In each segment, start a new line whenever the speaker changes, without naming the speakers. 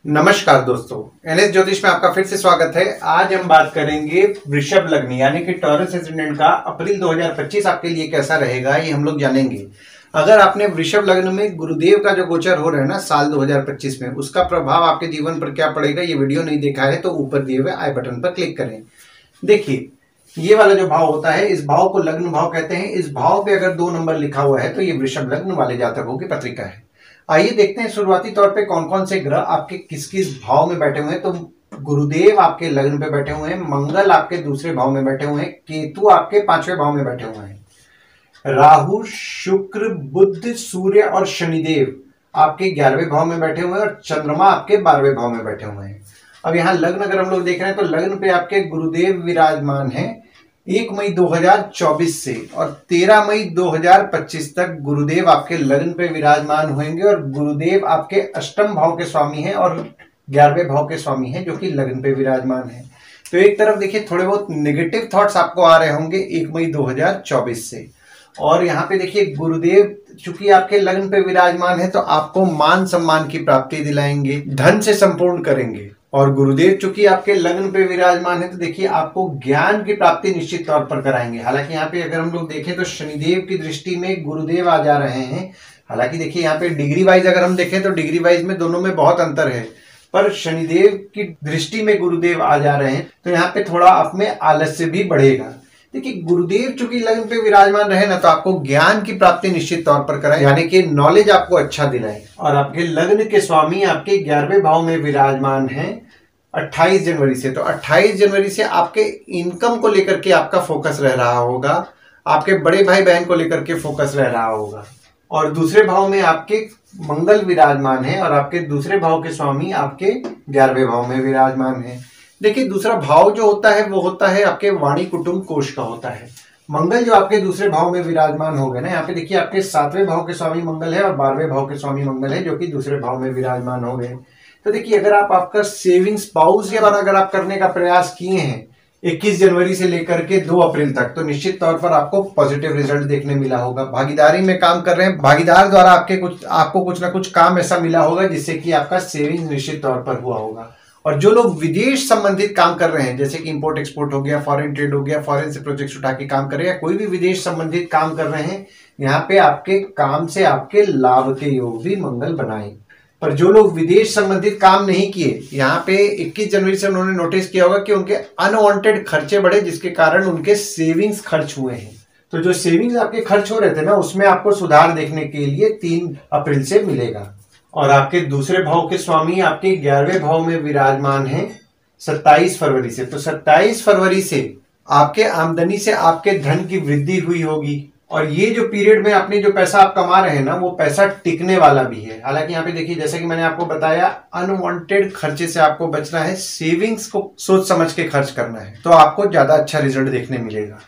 नमस्कार दोस्तों, एनएस ज्योतिष में आपका फिर से स्वागत है। आज हम बात करेंगे वृषभ लग्न यानी कि टॉरस एसेंडेंट का अप्रैल 2025 आपके लिए कैसा रहेगा, ये हम लोग जानेंगे। अगर आपने वृषभ लग्न में गुरुदेव का जो गोचर हो रहा है ना साल 2025 में, उसका प्रभाव आपके जीवन पर क्या पड़ेगा, ये वीडियो नहीं देखा है तो ऊपर दिए हुए आई बटन पर क्लिक करें। देखिए, ये वाला जो भाव होता है, इस भाव को लग्न भाव कहते हैं। इस भाव पे अगर 2 नंबर लिखा हुआ है तो ये वृषभ लग्न वाले जातकों की पत्रिका है। आइए देखते हैं शुरुआती तौर पे कौन कौन से ग्रह आपके किस किस भाव में बैठे हुए हैं। तो गुरुदेव आपके लग्न पे बैठे हुए हैं, मंगल आपके दूसरे भाव में बैठे हुए हैं, केतु आपके 5वें भाव में बैठे हुए हैं, राहु, शुक्र, बुध, सूर्य और शनिदेव आपके 11वें भाव में बैठे हुए हैं और चंद्रमा आपके 12वें भाव में बैठे हुए हैं। अब यहाँ लग्न अगर हम लोग देख रहे हैं तो लग्न पे आपके गुरुदेव विराजमान है 1 मई 2024 से और 13 मई 2025 तक गुरुदेव आपके लग्न पे विराजमान होंगे। और गुरुदेव आपके अष्टम भाव के स्वामी हैं और 11वें भाव के स्वामी हैं जो कि लग्न पे विराजमान है। तो एक तरफ देखिए थोड़े बहुत नेगेटिव थॉट्स आपको आ रहे होंगे 1 मई 2024 से। और यहाँ पे देखिए गुरुदेव चूंकि आपके लग्न पे विराजमान है तो आपको मान सम्मान की प्राप्ति दिलाएंगे, धन से संपूर्ण करेंगे। और गुरुदेव चूंकि आपके लग्न पे विराजमान है तो देखिए आपको ज्ञान की प्राप्ति निश्चित तौर पर कराएंगे। हालांकि यहाँ पे अगर हम लोग देखें तो शनिदेव की दृष्टि में गुरुदेव आ जा रहे हैं। हालांकि देखिए यहाँ पे डिग्री वाइज अगर हम देखें तो डिग्री वाइज में दोनों में बहुत अंतर है, पर शनिदेव की दृष्टि में गुरुदेव आ जा रहे हैं तो यहाँ पे थोड़ा आप में आलस्य भी बढ़ेगा। देखिए गुरुदेव चूंकि लग्न पे विराजमान रहे ना तो आपको ज्ञान की प्राप्ति निश्चित तौर पर कराए, यानी कि नॉलेज आपको अच्छा दिलाए। और आपके लग्न के स्वामी आपके 11वें भाव में विराजमान हैं 28 जनवरी से। तो 28 जनवरी से आपके इनकम को लेकर के आपका फोकस रह रहा होगा, आपके बड़े भाई बहन को लेकर के फोकस रह रहा होगा। और दूसरे भाव में आपके मंगल विराजमान है और आपके दूसरे भाव के स्वामी आपके 11वें भाव में विराजमान है। देखिए दूसरा भाव जो होता है वो होता है आपके वाणी कुटुंब कोष का होता है। मंगल जो आपके दूसरे भाव में विराजमान हो गए ना, यहाँ पे देखिए आपके 7वें भाव के स्वामी मंगल है और 12वें भाव के स्वामी मंगल है जो कि दूसरे भाव में विराजमान हो गए। तो देखिए अगर आप आपका सेविंग्स पाउस के बाद अगर आप करने का प्रयास किए हैं 21 जनवरी से लेकर के 2 अप्रैल तक, तो निश्चित तौर पर आपको पॉजिटिव रिजल्ट देखने मिला होगा। भागीदारी में काम कर रहे हैं, भागीदार द्वारा आपको कुछ ना कुछ काम ऐसा मिला होगा जिससे कि आपका सेविंग निश्चित तौर पर हुआ होगा। और जो लोग विदेश संबंधित काम कर रहे हैं, जैसे कि इंपोर्ट एक्सपोर्ट हो गया, फॉरेन ट्रेड हो गया, फॉरेन से प्रोजेक्ट्स उठा के काम कर रहे हैं या कोई भी विदेश संबंधित काम कर रहे हैं, यहाँ पे आपके काम से आपके लाभ के योग भी मंगल बनाए। पर जो लोग विदेश संबंधित काम नहीं किए, यहाँ पे 21 जनवरी से उन्होंने नोटिस किया होगा कि उनके अनवांटेड खर्चे बढ़े जिसके कारण उनके सेविंग्स खर्च हुए हैं। तो जो सेविंग्स आपके खर्च हो रहे थे ना, उसमें आपको सुधार देखने के लिए 3 अप्रैल से मिलेगा। और आपके दूसरे भाव के स्वामी आपके 11वें भाव में विराजमान हैं 27 फरवरी से। तो 27 फरवरी से आपके आमदनी से आपके धन की वृद्धि हुई होगी और ये जो पीरियड में अपने जो पैसा आप कमा रहे हैं ना, वो पैसा टिकने वाला भी है। हालांकि यहाँ पे देखिए जैसे कि मैंने आपको बताया, अनवांटेड खर्चे से आपको बचना है, सेविंग्स को सोच समझ के खर्च करना है, तो आपको ज्यादा अच्छा रिजल्ट देखने मिलेगा।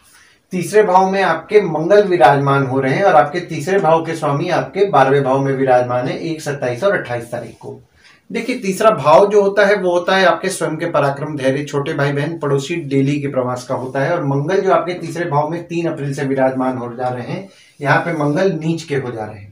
तीसरे भाव में आपके मंगल विराजमान हो रहे हैं और आपके तीसरे भाव के स्वामी आपके 12वें भाव में विराजमान है 1, 27 और 28 तारीख को। देखिए तीसरा भाव जो होता है वो होता है आपके स्वयं के पराक्रम, धैर्य, छोटे भाई बहन, पड़ोसी, डेली के प्रवास का होता है। और मंगल जो आपके तीसरे भाव में 3 अप्रैल से विराजमान हो जा रहे हैं, यहाँ पे मंगल नीच के हो जा रहे हैं।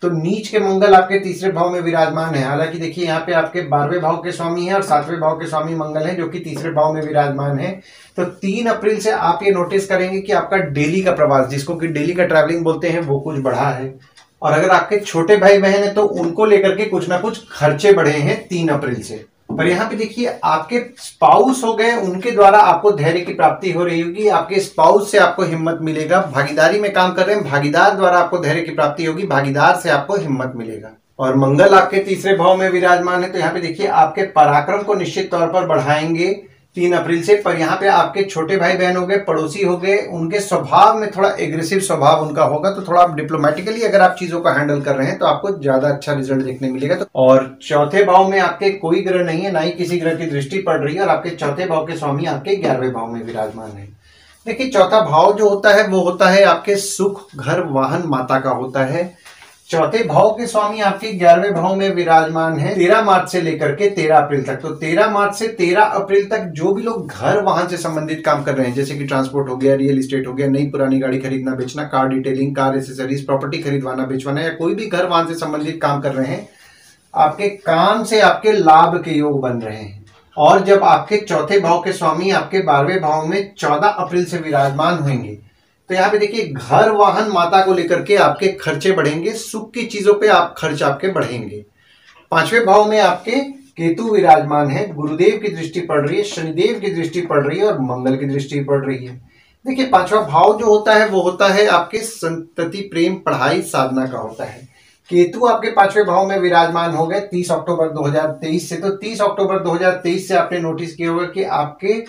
तो नीच के मंगल आपके तीसरे भाव में विराजमान है। हालांकि देखिए यहाँ पे आपके 12वें भाव के स्वामी हैं और 7वें भाव के स्वामी मंगल हैं जो कि तीसरे भाव में विराजमान है। तो 3 अप्रैल से आप ये नोटिस करेंगे कि आपका डेली का प्रवास, जिसको कि डेली का ट्रैवलिंग बोलते हैं, वो कुछ बढ़ा है। और अगर आपके छोटे भाई बहन है तो उनको लेकर के कुछ ना कुछ खर्चे बढ़े हैं 3 अप्रैल से। पर यहाँ पे देखिए आपके स्पाउस हो गए, उनके द्वारा आपको धैर्य की प्राप्ति हो रही होगी, आपके स्पाउस से आपको हिम्मत मिलेगा। भागीदारी में काम कर रहे हैं, भागीदार द्वारा आपको धैर्य की प्राप्ति होगी, भागीदार से आपको हिम्मत मिलेगा। और मंगल आपके तीसरे भाव में विराजमान है तो यहाँ पे देखिए आपके पराक्रम को निश्चित तौर पर बढ़ाएंगे 3 अप्रैल से। पर यहाँ पे आपके छोटे भाई बहन हो गए, पड़ोसी हो गए, उनके स्वभाव में थोड़ा एग्रेसिव स्वभाव उनका होगा, तो थोड़ा आप डिप्लोमेटिकली अगर आप चीजों को हैंडल कर रहे हैं तो आपको ज्यादा अच्छा रिजल्ट देखने मिलेगा। तो और चौथे भाव में आपके कोई ग्रह नहीं है, ना ही किसी ग्रह की दृष्टि पड़ रही है और आपके चौथे भाव के स्वामी आपके 11वें भाव में विराजमान है। देखिए चौथा भाव जो होता है वो होता है आपके सुख, घर, वाहन, माता का होता है। चौथे भाव के स्वामी आपके 11वें भाव में विराजमान है 13 मार्च से लेकर के 13 अप्रैल तक। तो 13 मार्च से 13 अप्रैल तक जो भी लोग घर वाहन से संबंधित काम कर रहे हैं, जैसे कि ट्रांसपोर्ट हो गया, रियल एस्टेट हो गया, नई पुरानी गाड़ी खरीदना बेचना, car detailing, car accessories, property खरीदवाना बेचवाना, या कोई भी घर वाहन से संबंधित काम कर रहे हैं, आपके काम से आपके लाभ के योग बन रहे हैं। और जब आपके चौथे भाव के स्वामी आपके 12वें भाव में 14 अप्रैल से विराजमान होंगे तो यहाँ पे देखिए घर वाहन माता को लेकर के आपके खर्चे बढ़ेंगे, सुख की चीजों पे आप खर्च आपके बढ़ेंगे। 5वें भाव में आपके केतु विराजमान है, गुरुदेव की दृष्टि पड़ रही है, शनिदेव की दृष्टि पड़ रही है और मंगल की दृष्टि पड़ रही है। देखिए 5वां भाव जो होता है वो होता है आपके संतति, प्रेम, पढ़ाई, साधना का होता है। केतु आपके 5वें भाव में विराजमान हो गए 30 अक्टूबर 2023 से। तो 30 अक्टूबर 2023 से आपने नोटिस किया होगा कि आपके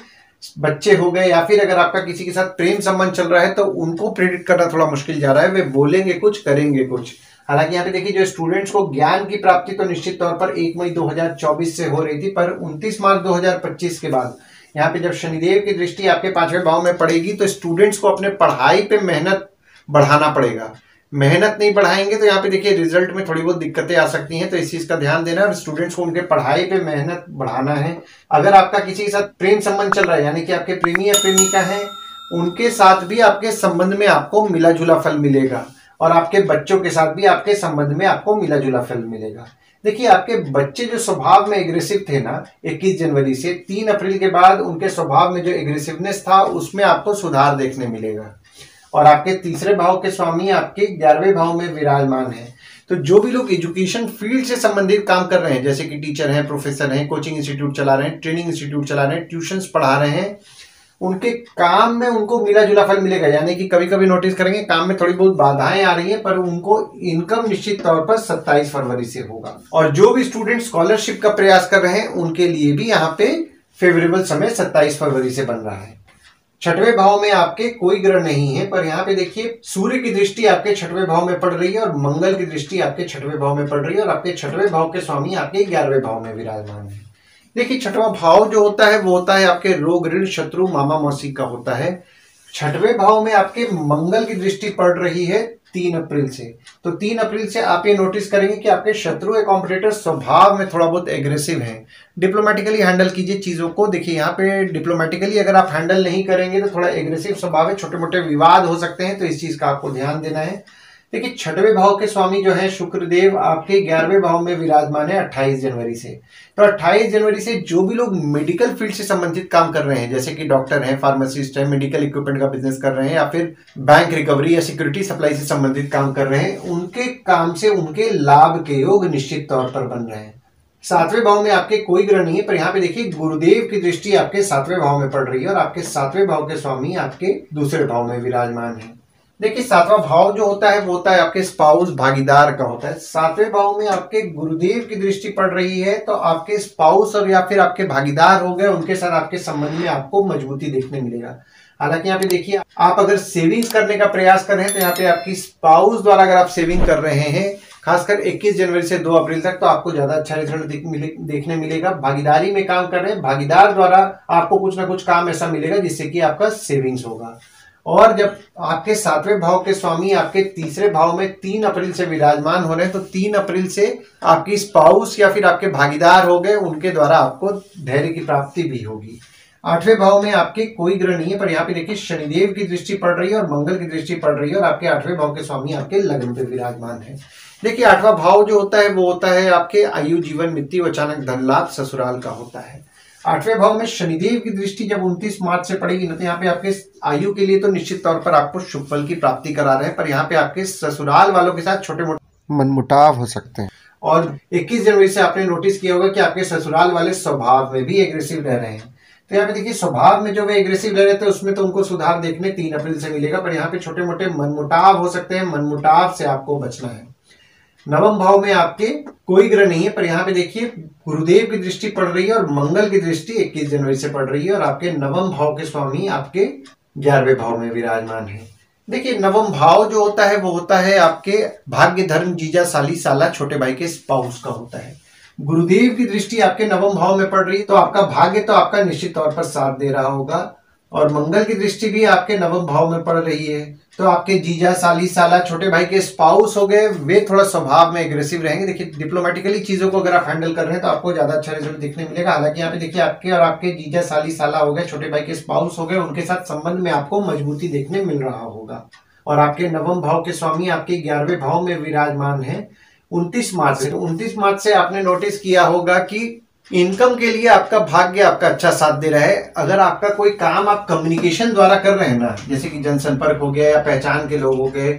बच्चे हो गए या फिर अगर आपका किसी के साथ प्रेम संबंध चल रहा है तो उनको प्रेडिक्ट करना थोड़ा मुश्किल जा रहा है। वे बोलेंगे कुछ, करेंगे कुछ। हालांकि यहाँ पे देखिए जो स्टूडेंट्स को ज्ञान की प्राप्ति तो निश्चित तौर पर 1 मई 2024 से हो रही थी, पर 29 मार्च 2025 के बाद यहाँ पे जब शनिदेव की दृष्टि आपके 5वें भाव में पड़ेगी तो स्टूडेंट्स को अपने पढ़ाई पे मेहनत बढ़ाना पड़ेगा। मेहनत नहीं बढ़ाएंगे तो यहाँ पे देखिए रिजल्ट में थोड़ी बहुत दिक्कतें आ सकती हैं, तो इस चीज का ध्यान देना है और स्टूडेंट्स को उनके पढ़ाई पे मेहनत बढ़ाना है। अगर आपका किसी के साथ प्रेम संबंध चल रहा है यानी कि आपके प्रेमी या प्रेमिका है, उनके साथ भी आपके संबंध में आपको मिला जुला फल मिलेगा और आपके बच्चों के साथ भी आपके संबंध में आपको मिला जुला फल मिलेगा। देखिए आपके बच्चे जो स्वभाव में एग्रेसिव थे ना 21 जनवरी से 3 अप्रैल के बाद उनके स्वभाव में जो एग्रेसिवनेस था उसमें आपको सुधार देखने मिलेगा। और आपके तीसरे भाव के स्वामी आपके 11वें भाव में विराजमान है। तो जो भी लोग एजुकेशन फील्ड से संबंधित काम कर रहे हैं जैसे कि टीचर हैं, प्रोफेसर हैं, कोचिंग इंस्टीट्यूट चला रहे हैं, ट्रेनिंग इंस्टीट्यूट चला रहे हैं, ट्यूशंस पढ़ा रहे हैं, उनके काम में उनको मिला जुला फल मिलेगा। यानी कि कभी कभी नोटिस करेंगे काम में थोड़ी बहुत बाधाएं आ रही हैं पर उनको इनकम निश्चित तौर पर 27 फरवरी से होगा। और जो भी स्टूडेंट स्कॉलरशिप का प्रयास कर रहे हैं उनके लिए भी यहाँ पे फेवरेबल समय 27 फरवरी से बन रहा है। 6वें भाव में आपके कोई ग्रह नहीं है, पर यहाँ पे देखिए सूर्य की दृष्टि आपके 6वें भाव में पड़ रही है और मंगल की दृष्टि आपके 6वें भाव में पड़ रही है और आपके 6वें भाव के स्वामी आपके 11वें भाव में विराजमान है। देखिए 6वां भाव जो होता है वो होता है आपके रोग, ऋण, शत्रु, मामा मौसी का होता है। 6वें भाव में आपके मंगल की दृष्टि पड़ रही है 3 अप्रैल से। तो 3 अप्रैल से आप ये नोटिस करेंगे कि आपके शत्रु या कॉम्पिटिटर स्वभाव में थोड़ा बहुत एग्रेसिव हैं। डिप्लोमेटिकली हैंडल कीजिए चीजों को। देखिए यहाँ पे डिप्लोमेटिकली अगर आप हैंडल नहीं करेंगे तो थोड़ा एग्रेसिव स्वभाव है, छोटे मोटे विवाद हो सकते हैं, तो इस चीज का आपको ध्यान देना है। देखिए 6वें भाव के स्वामी जो है शुक्रदेव आपके 11वें भाव में विराजमान है 28 जनवरी से। तो 28 जनवरी से जो भी लोग मेडिकल फील्ड से संबंधित काम कर रहे हैं जैसे कि डॉक्टर हैं, फार्मासिस्ट हैं, मेडिकल इक्विपमेंट का बिजनेस कर रहे हैं या फिर बैंक रिकवरी या सिक्योरिटी सप्लाई से संबंधित काम कर रहे हैं, उनके काम से उनके लाभ के योग निश्चित तौर पर बन रहे हैं। 7वें भाव में आपके कोई ग्रह नहीं है, पर यहाँ पे देखिए गुरुदेव की दृष्टि आपके 7वें भाव में पड़ रही है और आपके 7वें भाव के स्वामी आपके दूसरे भाव में विराजमान है। देखिए 7वां भाव जो होता है वो होता है आपके स्पाउस, भागीदार का होता है। 7वें भाव में आपके गुरुदेव की दृष्टि पड़ रही है तो आपके स्पाउस और या फिर आपके भागीदार हो गए, उनके साथ आपके संबंध में आपको मजबूती देखने मिलेगा। हालांकि यहाँ पे देखिए आप अगर सेविंग्स करने का प्रयास कर रहे हैं तो यहाँ पे आपकी स्पाउस द्वारा अगर आप सेविंग कर रहे हैं खासकर 21 जनवरी से 2 अप्रैल तक तो आपको ज्यादा अच्छा रिजल्ट देखने मिलेगा। भागीदारी में काम कर रहे हैं, भागीदार द्वारा आपको कुछ ना कुछ काम ऐसा मिलेगा जिससे कि आपका सेविंग्स होगा। और जब आपके 7वें भाव के स्वामी आपके तीसरे भाव में 3 अप्रैल से विराजमान हो रहे हैं तो 3 अप्रैल से आपकी स्पाउस या फिर आपके भागीदार हो गए, उनके द्वारा आपको धैर्य की प्राप्ति भी होगी। 8वें भाव में आपके कोई ग्रह नहीं है, पर यहाँ पे देखिए शनिदेव की दृष्टि पड़ रही है और मंगल की दृष्टि पड़ रही है और आपके 8वें भाव के स्वामी आपके लग्न पे विराजमान है। देखिए 8वां भाव जो होता है वो होता है आपके आयु, जीवन, मृत्यु, अचानक धन लाभ, ससुराल का होता है। 8वें भाव में शनिदेव की दृष्टि जब 29 मार्च से पड़ेगी ना तो यहाँ पे आपके आयु के लिए तो निश्चित तौर पर आपको शुभ फल की प्राप्ति करा रहे हैं, पर यहाँ पे आपके ससुराल वालों के साथ छोटे मोटे मनमुटाव हो सकते हैं। और 21 जनवरी से आपने नोटिस किया होगा कि आपके ससुराल वाले स्वभाव में भी एग्रेसिव रह रहे हैं। तो यहाँ पे देखिए स्वभाव में जो वे एग्रेसिव रह रहे थे उसमें तो उनको सुधार देखने 3 अप्रैल से मिलेगा, पर यहाँ पे छोटे मोटे मनमुटाव हो सकते हैं, मनमुटाव से आपको बचना है। 9वें भाव में आपके कोई ग्रह नहीं है, पर यहाँ पे देखिए गुरुदेव की दृष्टि पड़ रही है और मंगल की दृष्टि 21 जनवरी से पड़ रही है और आपके 9वें भाव के स्वामी आपके 11वें भाव में विराजमान है। देखिए 9वां भाव जो होता है वो होता है आपके भाग्य, धर्म, जीजा, साली, साला, छोटे भाई के स्पाउस का होता है। गुरुदेव की दृष्टि आपके 9वें भाव में पड़ रही है तो आपका भाग्य तो आपका निश्चित तौर पर साथ दे रहा होगा और मंगल की दृष्टि भी आपके 9वें भाव में पड़ रही है तो आपके जीजा, साली, साला, छोटे भाई के स्पाउस हो गए, वे थोड़ा स्वभाव में एग्रेसिव रहेंगे। देखिए डिप्लोमेटिकली चीजों को अगर आप हैंडल कर रहे हैं तो आपको ज्यादा अच्छा रिजल्ट देखने मिलेगा। हालांकि यहाँ पे देखिए आपके और आपके जीजा, साली, साला हो गए, छोटे भाई के स्पाउस हो गए, उनके साथ संबंध में आपको मजबूती देखने मिल रहा होगा। और आपके 9वें भाव के स्वामी आपके 11वें भाव में विराजमान है 29 मार्च से। तो 29 मार्च से आपने नोटिस किया होगा कि इनकम के लिए आपका भाग्य आपका अच्छा साथ दे रहा है। अगर आपका कोई काम आप कम्युनिकेशन द्वारा कर रहे हैं ना, जैसे कि जनसंपर्क हो गया या पहचान के लोग हो गए,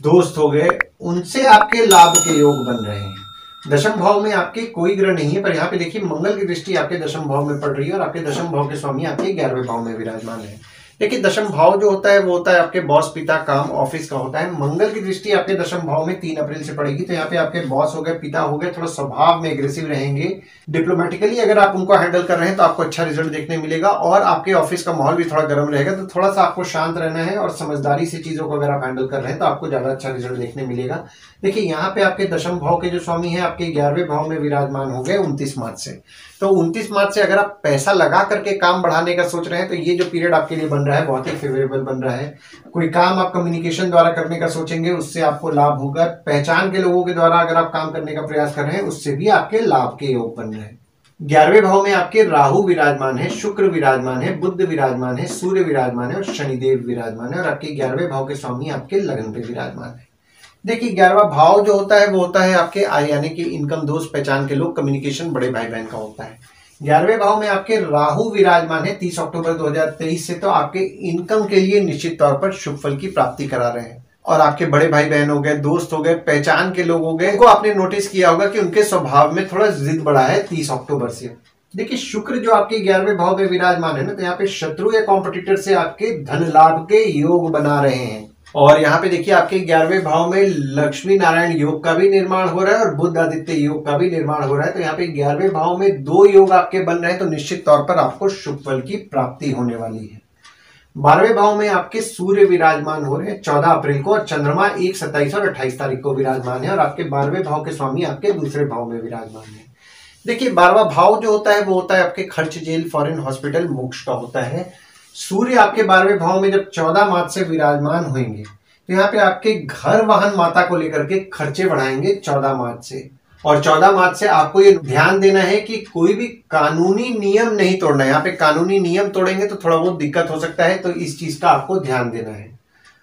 दोस्त हो गए, उनसे आपके लाभ के योग बन रहे हैं। दशम भाव में आपके कोई ग्रह नहीं है, पर यहाँ पे देखिए मंगल की दृष्टि आपके दशम भाव में पड़ रही है और आपके दशम भाव के स्वामी आपके 11वें भाव में विराजमान है। देखिए दशम भाव जो होता है वो होता है आपके बॉस, पिता, काम, ऑफिस का होता है। मंगल की दृष्टि आपके दशम भाव में 3 अप्रैल से पड़ेगी, तो यहाँ पे आपके बॉस हो गए, पिता हो गए, थोड़ा स्वभाव में एग्रेसिव रहेंगे। डिप्लोमेटिकली अगर आप उनको हैंडल कर रहे हैं तो आपको अच्छा रिजल्ट देखने मिलेगा और आपके ऑफिस का माहौल भी थोड़ा गर्म रहेगा। तो थोड़ा सा आपको शांत रहना है और समझदारी से चीजों को अगर आप हैंडल कर रहे हैं तो आपको ज्यादा अच्छा रिजल्ट देखने मिलेगा। देखिए यहाँ पे आपके दशम भाव के जो स्वामी है आपके 11वें भाव में विराजमान हो गए 29 मार्च से। तो 29 मार्च से अगर आप पैसा लगा करके काम बढ़ाने का सोच रहे हैं तो ये जो पीरियड आपके लिए बन रहा है बहुत ही फेवरेबल बन रहा है। कोई काम आप कम्युनिकेशन द्वारा करने का सोचेंगे उससे आपको लाभ होगा। पहचान के लोगों के द्वारा अगर आप काम करने का प्रयास कर रहे हैं उससे भी आपके लाभ के योग बन रहे हैं। 11वें भाव में आपके राहु विराजमान है, शुक्र विराजमान है, बुध विराजमान है, सूर्य विराजमान है और शनिदेव विराजमान है और आपके 11वें भाव के स्वामी आपके लगन पे विराजमान है। देखिए 11वां भाव जो होता है वो होता है आपके आय यानी कि इनकम, दोस्त, पहचान के लोग, कम्युनिकेशन, बड़े भाई बहन का होता है। 11वें भाव में आपके राहु विराजमान है 30 अक्टूबर 2023 से, तो आपके इनकम के लिए निश्चित तौर पर शुभ फल की प्राप्ति करा रहे हैं। और आपके बड़े भाई बहन हो गए, दोस्त हो गए, पहचान के लोग हो गए, उनको आपने नोटिस किया होगा कि उनके स्वभाव में थोड़ा जिद बढ़ा है 30 अक्टूबर से। देखिए शुक्र जो आपके 11वें भाव में विराजमान है ना, तो यहाँ पे शत्रु या कॉम्पिटिटर से आपके धन लाभ के योग बना रहे हैं। और यहाँ पे देखिए आपके 11वें भाव में लक्ष्मी नारायण योग का भी निर्माण हो रहा है और बुध आदित्य योग का भी निर्माण हो रहा है। तो यहाँ पे 11वें भाव में 2 योग आपके बन रहे हैं, तो निश्चित तौर पर आपको शुभ फल की प्राप्ति होने वाली है। 12वें भाव में आपके सूर्य विराजमान हो रहे हैं 14 अप्रैल को और चंद्रमा 1, 27 और 28 तारीख को विराजमान है और आपके 12वें भाव के स्वामी आपके दूसरे भाव में विराजमान है। देखिए 12वां भाव जो होता है वो होता है आपके खर्च, जेल, फॉरेन, हॉस्पिटल, मोक्ष का होता है। सूर्य आपके 12वें भाव में जब 14 मार्च से विराजमान होंगे तो यहाँ पे आपके घर, वाहन, माता को लेकर के खर्चे बढ़ाएंगे 14 मार्च से। और 14 मार्च से आपको ये ध्यान देना है कि कोई भी कानूनी नियम नहीं तोड़ना है। यहाँ पे कानूनी नियम तोड़ेंगे तो थोड़ा बहुत दिक्कत हो सकता है, तो इस चीज का आपको ध्यान देना है।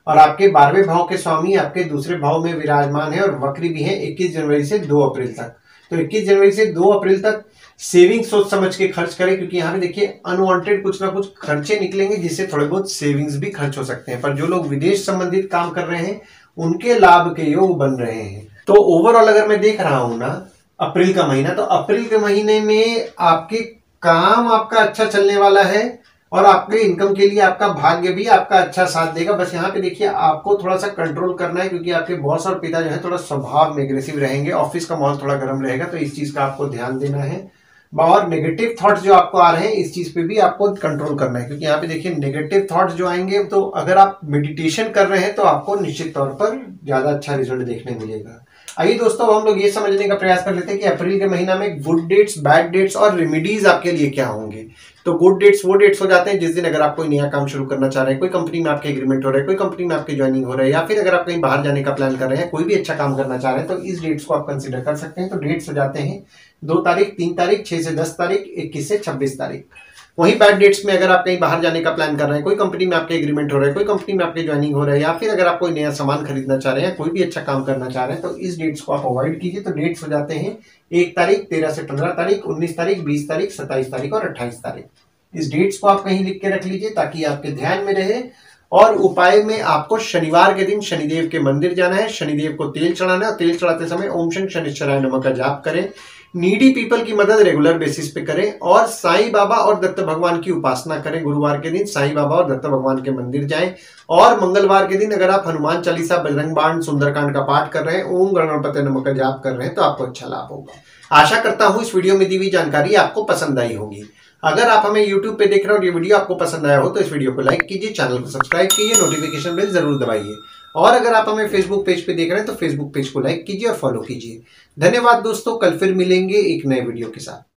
और आपके 12वें भाव के स्वामी आपके दूसरे भाव में विराजमान है और वक्री भी है 21 जनवरी से 2 अप्रैल तक। तो 21 जनवरी से 2 अप्रैल तक सेविंग सोच समझ के खर्च करें, क्योंकि यहाँ पे देखिए अनवांटेड कुछ ना कुछ खर्चे निकलेंगे जिससे थोड़े बहुत सेविंग्स भी खर्च हो सकते हैं। पर जो लोग विदेश संबंधित काम कर रहे हैं उनके लाभ के योग बन रहे हैं। तो ओवरऑल अगर मैं देख रहा हूं ना अप्रैल का महीना, तो अप्रैल के महीने में आपके काम आपका अच्छा चलने वाला है और आपके इनकम के लिए आपका भाग्य भी आपका अच्छा साथ देगा। बस यहाँ पे देखिए आपको थोड़ा सा कंट्रोल करना है, क्योंकि आपके बॉस और पिता जो है थोड़ा स्वभाव में एग्रेसिव रहेंगे, ऑफिस का माहौल थोड़ा गर्म रहेगा, तो इस चीज का आपको ध्यान देना है। और नेगेटिव थॉट्स जो आपको आ रहे हैं इस चीज पे भी आपको कंट्रोल करना है, क्योंकि यहाँ पे देखिए नेगेटिव थॉट्स जो आएंगे तो अगर आप मेडिटेशन कर रहे हैं तो आपको निश्चित तौर पर ज्यादा अच्छा रिजल्ट देखने मिलेगा। आइए दोस्तों हम लोग ये समझने का प्रयास कर लेते हैं कि अप्रैल के महीना में गुड डेट्स, बैड डेट्स और रेमेडीज आपके लिए क्या होंगे। तो गुड डेट्स वो डेट्स हो जाते हैं जिस दिन अगर आप कोई नया काम शुरू करना चाह रहे हैं, कोई कंपनी में आपके एग्रीमेंट हो रहा है, कोई कंपनी में आपकी ज्वाइनिंग हो रहा है, या फिर अगर आप कहीं बाहर जाने का प्लान कर रहे हैं, कोई भी अच्छा काम करना चाह रहे हैं, तो इस डेट्स को आप कंसिडर कर सकते हैं। तो डेट्स हो जाते हैं 2 तारीख, 3 तारीख, 6 से 10 तारीख, 21 से 26 तारीख। वहीं बैड डेट्स में अगर आप कहीं बाहर जाने का प्लान कर रहे हैं, कोई कंपनी में आपके एग्रीमेंट हो रहा है, कोई कंपनी में आपकी ज्वाइनिंग हो रहा है, या फिर अगर आप कोई नया सामान खरीदना चाह रहे हैं, कोई भी अच्छा काम करना चाह रहे हैं, तो इस डेट्स को आप अवॉइड कीजिए। तो डेट्स हो जाते हैं 1 तारीख, 13 से 15 तारीख, 19 तारीख, 20 तारीख, 27 तारीख और 28 तारीख। इस डेट्स को आप कहीं लिख के रख लीजिए ताकि आपके ध्यान में रहे। और उपाय में आपको शनिवार के दिन शनिदेव के मंदिर जाना है, शनिदेव को तेल चढ़ाना है और तेल चढ़ाते समय ओम शं शनिश्चराय नमः का जाप करें। नीडी पीपल की मदद रेगुलर बेसिस पे करें और साईं बाबा और दत्त भगवान की उपासना करें। गुरुवार के दिन साईं बाबा और दत्त भगवान के मंदिर जाएं और मंगलवार के दिन अगर आप हनुमान चालीसा, बजरंग बाण, सुंदरकांड का पाठ कर रहे हैं, ओम गणपते नमः का जाप कर रहे हैं, तो आपको अच्छा लाभ होगा। आशा करता हूं इस वीडियो में दी हुई जानकारी आपको पसंद आई होगी। अगर आप हमें YouTube पे देख रहे हो और ये वीडियो आपको पसंद आया हो तो इस वीडियो को लाइक कीजिए, चैनल को सब्सक्राइब कीजिए, नोटिफिकेशन बेल जरूर दबाइए। और अगर आप हमें फेसबुक पेज पे देख रहे हैं तो फेसबुक पेज को लाइक कीजिए और फॉलो कीजिए। धन्यवाद दोस्तों, कल फिर मिलेंगे एक नए वीडियो के साथ।